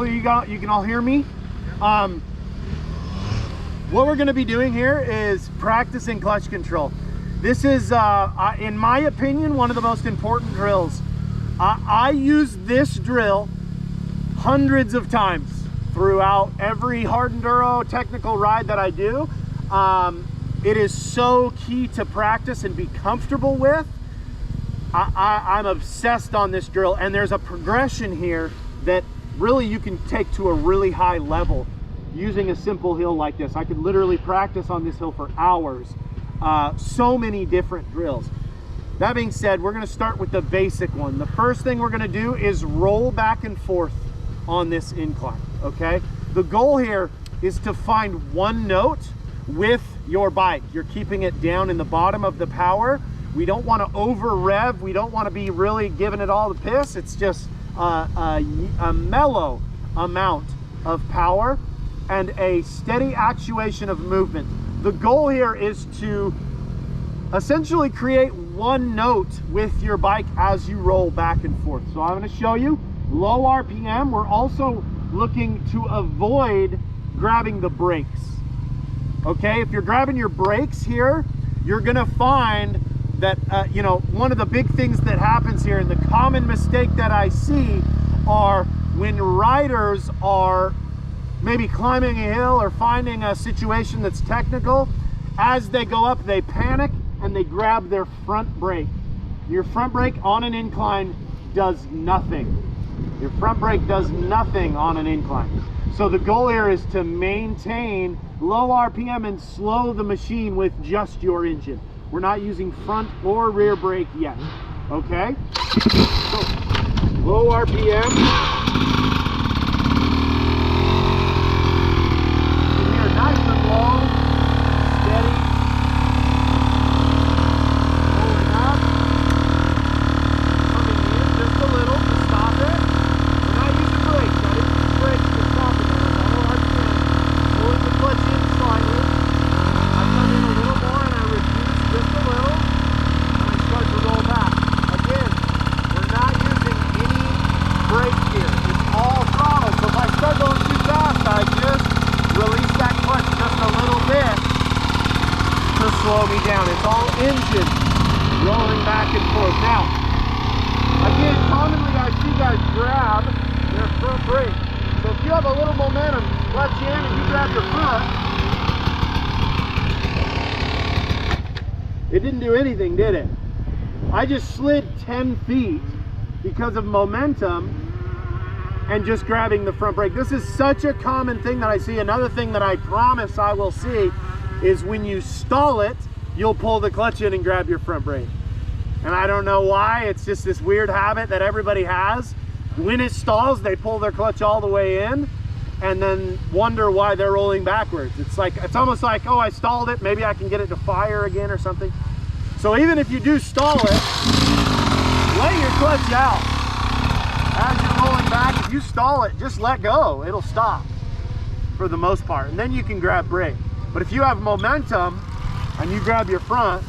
hopefully you can all hear me. What we're gonna be doing here is practicing clutch control. This is, in my opinion, one of the most important drills. I use this drill hundreds of times throughout every hard enduro technical ride that I do. It is so key to practice and be comfortable with. I'm obsessed on this drill, and there's a progression here that really you can take to a really high level using a simple hill like this. I could literally practice on this hill for hours. So many different drills. That being said, we're gonna start with the basic one. The first thing we're gonna do is roll back and forth on this incline, okay? The goal here is to find one note with your bike. You're keeping it down in the bottom of the power. We don't wanna over rev. We don't wanna be really giving it all the piss. It's just a mellow amount of power and a steady actuation of movement. The goal here is to essentially create one note with your bike as you roll back and forth. So I'm going to show you low RPM. We're also looking to avoid grabbing the brakes. Okay, if you're grabbing your brakes here, you're going to find that, you know, one of the big things that happens here, and the common mistake that I see, are when riders are maybe climbing a hill or finding a situation that's technical. As they go up, they panic and they grab their front brake. Your front brake on an incline does nothing. Your front brake does nothing on an incline. So the goal here is to maintain low RPM and slow the machine with just your engine. We're not using front or rear brake yet, okay? So, low RPM. Nice and low, steady, rolling up, coming in just a little to stop it. We're not using brakes. I didn't use brakes to stop it. Pulling the clutch in slightly. I come in a little more and I reduce just a little, and I start to roll back. Again, we're not using any brakes here. It's all throttle. So if I start going too fast, I just release that clutch just a little bit to slow me down. It's all engine rolling back and forth. Now, again, commonly I see guys grab their front brake. So if you have a little momentum, clutch in and you grab your front, it didn't do anything, did it? I just slid 10 feet because of momentum and just grabbing the front brake. This is such a common thing that I see. Another thing that I promise I will see is when you stall it, you'll pull the clutch in and grab your front brake. And I don't know why, it's just this weird habit that everybody has. When it stalls, they pull their clutch all the way in and then wonder why they're rolling backwards. It's like, it's almost like, oh, I stalled it, maybe I can get it to fire again or something. So even if you do stall it, lay your clutch out. As you're rolling back, if you stall it, just let go. It'll stop for the most part. And then you can grab brake. But if you have momentum and you grab your front,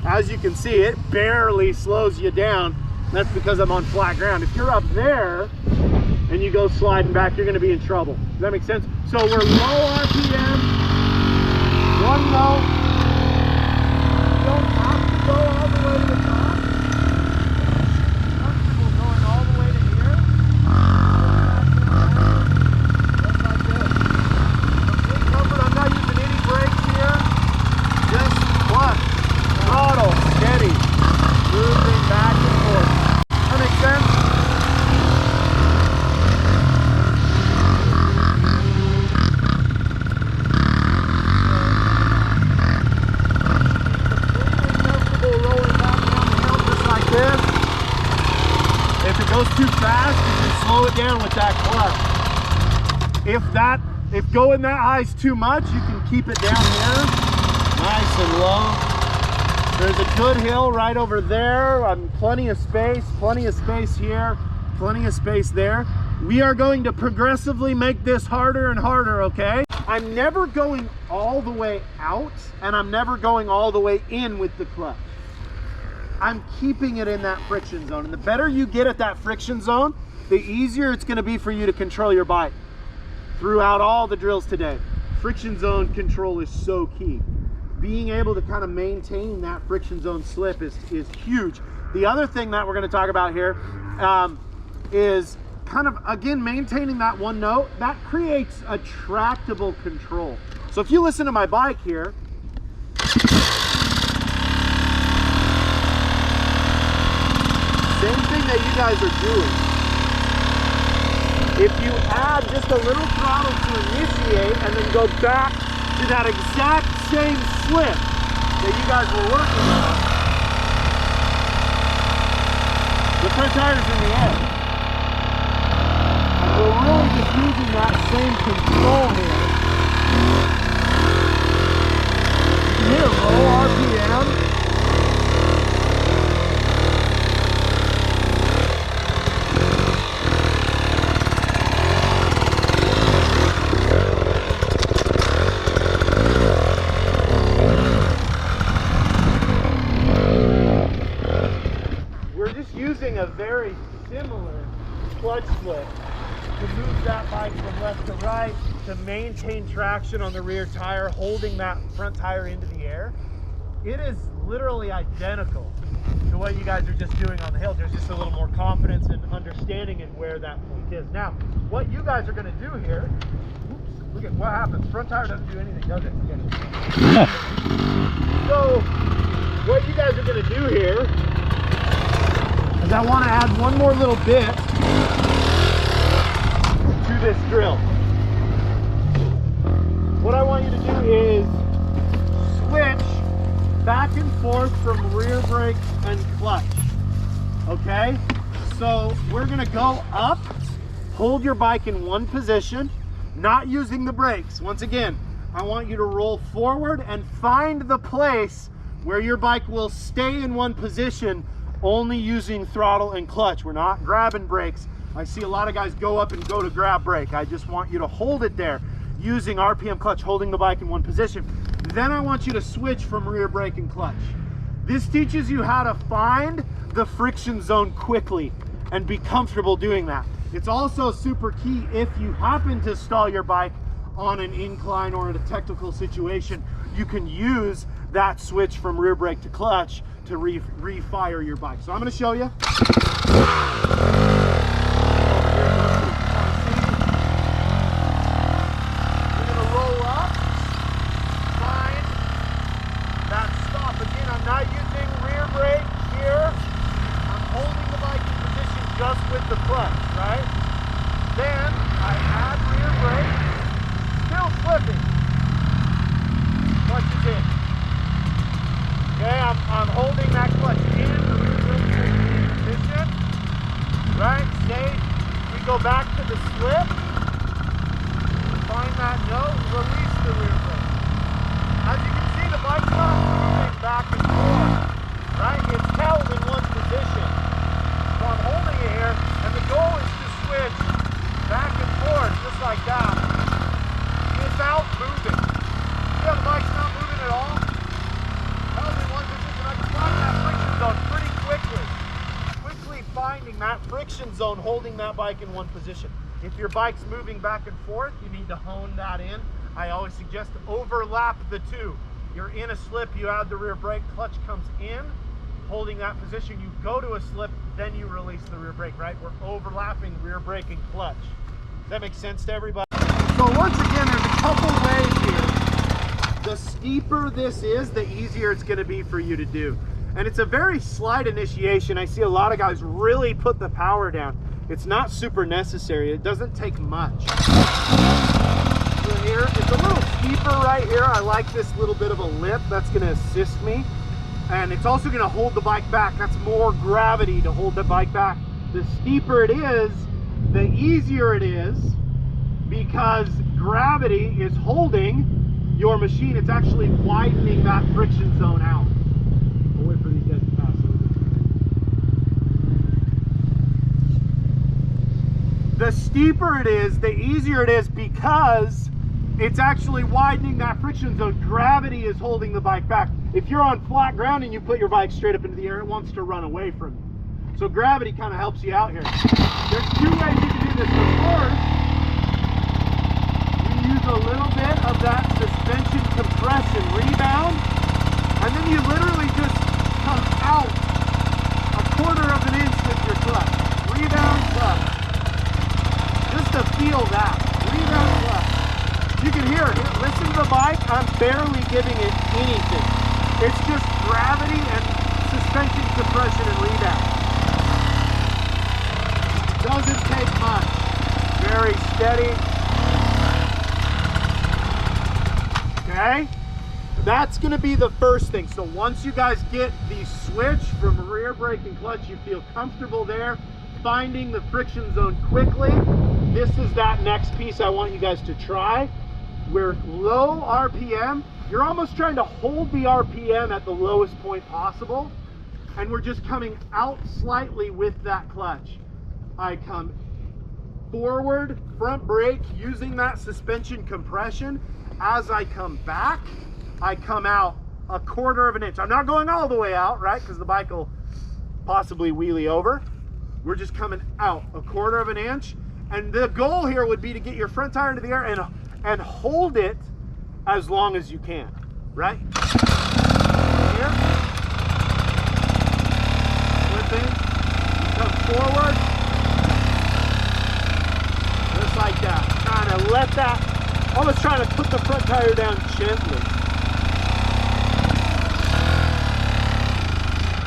as you can see, it barely slows you down. That's because I'm on flat ground. If you're up there and you go sliding back, you're going to be in trouble. Does that make sense? So we're low RPM, one note. You don't have to go all the way to the top. Too fast, you can slow it down with that clutch. If going that high is too much, you can keep it down here, nice and low. There's a good hill right over there. Plenty of space here, plenty of space there. We are going to progressively make this harder and harder, okay? I'm never going all the way out, and I'm never going all the way in with the clutch. I'm keeping it in that friction zone, and the better you get at that friction zone, the easier it's going to be for you to control your bike throughout all the drills today. Friction zone control is so key. Being able to kind of maintain that friction zone slip is huge. The other thing that we're going to talk about here is kind of, again, maintaining that one note. That creates a tractable control. So if you listen to my bike here, same thing that you guys are doing. If you add just a little throttle to initiate and then go back to that exact same slip that you guys were working on, the front tire's in the air. And we're really just using that same control here. You can hit a low RPM. Using a very similar clutch flip to move that bike from left to right, to maintain traction on the rear tire, holding that front tire into the air. It is literally identical to what you guys are just doing on the hill. There's just a little more confidence and understanding in where that point is. Now, what you guys are going to do here, oops, look at what happens. Front tire doesn't do anything, does it? So, what you guys are going to do here is I want to add one more little bit to this drill. What I want you to do is switch back and forth from rear brake and clutch. Okay? So we're going to go up, hold your bike in one position, not using the brakes. Once again, I want you to roll forward and find the place where your bike will stay in one position, only using throttle and clutch. We're not grabbing brakes. I see a lot of guys go up and go to grab brake. I just want you to hold it there using RPM clutch, holding the bike in one position. Then I want you to switch from rear brake and clutch. This teaches you how to find the friction zone quickly and be comfortable doing that. It's also super key if you happen to stall your bike on an incline or in a technical situation, you can use that switch from rear brake to clutch to refire your bike. So I'm going to show you. We're going to roll up, find that stop. Again, I'm not using rear brake here. I'm holding the bike in position just with the clutch, right? Then I add rear brake, still slipping. Clutch is in. Okay, I'm holding that clutch in, the rear brake in position, right? Say we go back to the slip, find that note, release the rear brake. As you can see, the bike's not moving back and forth, right? It's held in one position. So I'm holding it here, and the goal is to switch back and forth, just like that, without moving. See how the bike's not moving at all? Pretty quickly finding that friction zone, holding that bike in one position. If your bike's moving back and forth, you need to hone that in. I always suggest to overlap the two. You're in a slip, you add the rear brake, clutch comes in, holding that position, you go to a slip, then you release the rear brake, right? We're overlapping rear brake and clutch. Does that make sense to everybody? So once again, there's a couple ways here. The steeper this is, the easier it's going to be for you to do. And it's a very slight initiation. I see a lot of guys really put the power down. It's not super necessary. It doesn't take much. So here, it's a little steeper right here. I like this little bit of a lip. That's going to assist me. And it's also going to hold the bike back. That's more gravity to hold the bike back. The steeper it is, the easier it is, because gravity is holding your machine. It's actually widening that friction zone out. I'll wait for these guys to pass over. The steeper it is, the easier it is, because it's actually widening that friction zone. Gravity is holding the bike back. If you're on flat ground and you put your bike straight up into the air, it wants to run away from you. So gravity kind of helps you out here. There's two ways you can do this. Of course, you use a little bit of that suspension compression rebound, and then you literally just come out a quarter of an inch with your clutch. Rebound, clutch. Just to feel that. Rebound, clutch. You can hear it. Listen to the bike. I'm barely giving it anything. It's just gravity and suspension compression and rebound. Doesn't take much. Very steady. Okay? That's going to be the first thing. So once you guys get the switch from rear brake and clutch, you feel comfortable there, finding the friction zone quickly. This is that next piece I want you guys to try. We're low RPM. You're almost trying to hold the RPM at the lowest point possible. And we're just coming out slightly with that clutch. I come forward, front brake, using that suspension compression. As I come back, I come out a quarter of an inch. I'm not going all the way out, right? Because the bike will possibly wheelie over. We're just coming out a quarter of an inch. And the goal here would be to get your front tire into the air and hold it as long as you can, right? Here. Flipping. Come forward. Just like that. Trying to let that, almost trying to put the front tire down gently.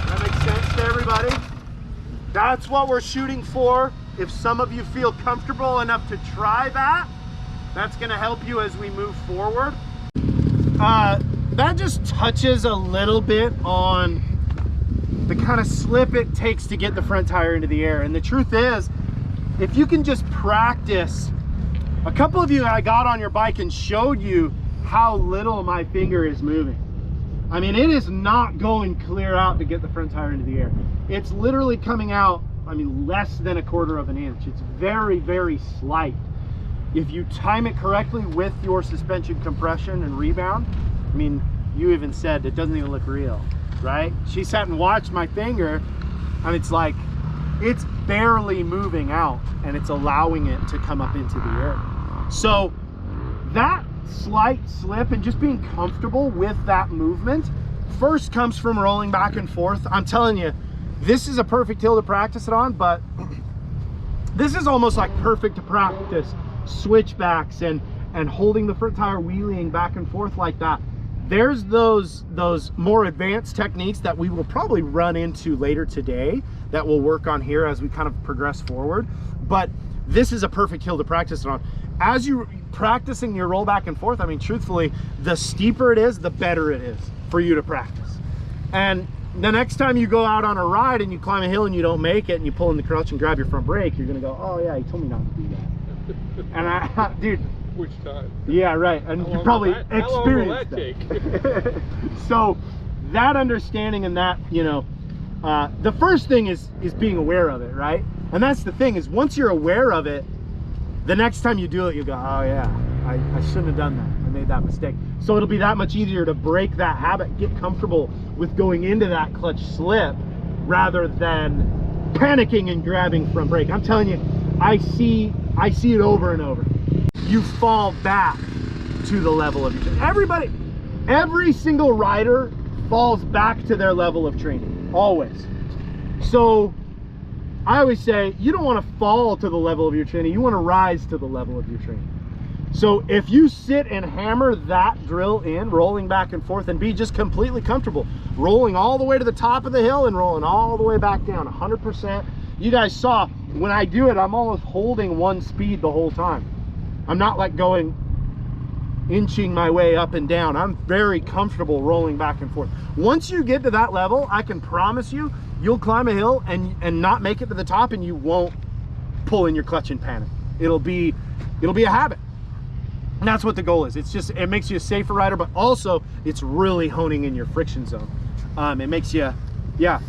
That makes sense to everybody? That's what we're shooting for. If some of you feel comfortable enough to try that, that's going to help you as we move forward. That just touches a little bit on the kind of slip it takes to get the front tire into the air. And the truth is, if you can just practice, a couple of you I got on your bike and showed you how little my finger is moving. I mean, it is not going clear out to get the front tire into the air. It's literally coming out, I mean, less than a quarter of an inch. It's very, very slight. If you time it correctly with your suspension compression and rebound, I mean, you even said it doesn't even look real, right? She sat and watched my finger, and it's like, it's barely moving out, and it's allowing it to come up into the air. So that slight slip and just being comfortable with that movement first comes from rolling back and forth. I'm telling you, this is a perfect hill to practice it on, but this is almost like perfect to practice switchbacks and holding the front tire wheeling back and forth like that. There's those more advanced techniques that we will probably run into later today that we'll work on here as we kind of progress forward. But this is a perfect hill to practice it on. As you're practicing your roll back and forth, I mean, truthfully, the steeper it is, the better it is for you to practice. And the next time you go out on a ride and you climb a hill and you don't make it and you pull in the clutch and grab your front brake, you're gonna go, oh yeah, he told me not to do that. And dude, which time? Yeah, right. And you probably experienced that. So that understanding and that, you know, the first thing is being aware of it, right? And that's the thing, is once you're aware of it, the next time you do it, you go, oh yeah, I shouldn't have done that. I made that mistake. So it'll be that much easier to break that habit, get comfortable with going into that clutch slip rather than panicking and grabbing front brake. I'm telling you, I see it over and over. You fall back to the level of your training. Every single rider falls back to their level of training, always. So I always say, you don't want to fall to the level of your training, you want to rise to the level of your training. So if you sit and hammer that drill in, rolling back and forth, and be just completely comfortable, rolling all the way to the top of the hill and rolling all the way back down, 100%. You guys saw, when I do it, I'm almost holding one speed the whole time. I'm not like going, inching my way up and down. I'm very comfortable rolling back and forth. Once you get to that level, I can promise you, you'll climb a hill and not make it to the top, and you won't pull in your clutch and panic. It'll be a habit. And that's what the goal is. It's just, it makes you a safer rider, but also it's really honing in your friction zone. It makes you, yeah,